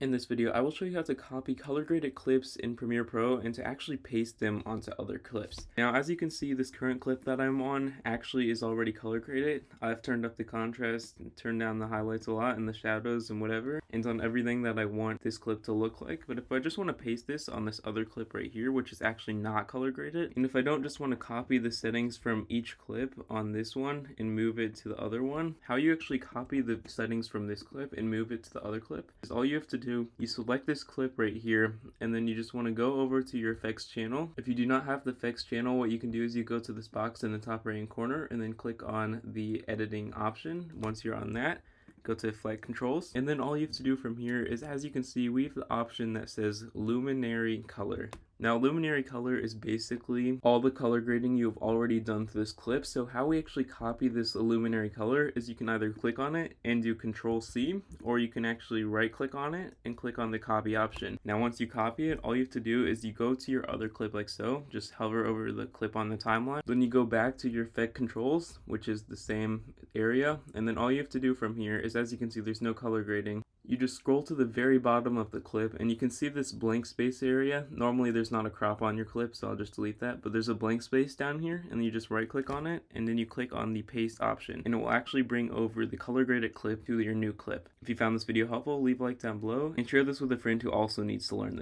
In this video, I will show you how to copy color graded clips in Premiere Pro and to actually paste them onto other clips. Now, as you can see, this current clip that I'm on actually is already color graded. I've turned up the contrast, turned down the highlights a lot and the shadows and whatever, and done everything that I want this clip to look like. But if I just want to paste this on this other clip right here, which is actually not color graded, and if I don't just want to copy the settings from each clip on this one and move it to the other one, how you actually copy the settings from this clip and move it to the other clip is all you have to do. You select this clip right here, and then you just want to go over to your effects channel. If you do not have the effects channel, what you can do is you go to this box in the top right hand corner and then click on the editing option. Once you're on that, go to flight controls, and then all you have to do from here is, as you can see, we have the option that says luminary color. Now, luminary color is basically all the color grading you've already done to this clip. So how we actually copy this luminary color is you can either click on it and do Control C, or you can actually right click on it and click on the copy option. Now, once you copy it, all you have to do is you go to your other clip like so, just hover over the clip on the timeline. Then you go back to your effect controls, which is the same area. And then all you have to do from here is, as you can see, there's no color grading. You just scroll to the very bottom of the clip and you can see this blank space area. Normally there's not a crop on your clip, so I'll just delete that, but there's a blank space down here, and then you just right click on it and then you click on the paste option, and it will actually bring over the color graded clip to your new clip. If you found this video helpful, leave a like down below and share this with a friend who also needs to learn this.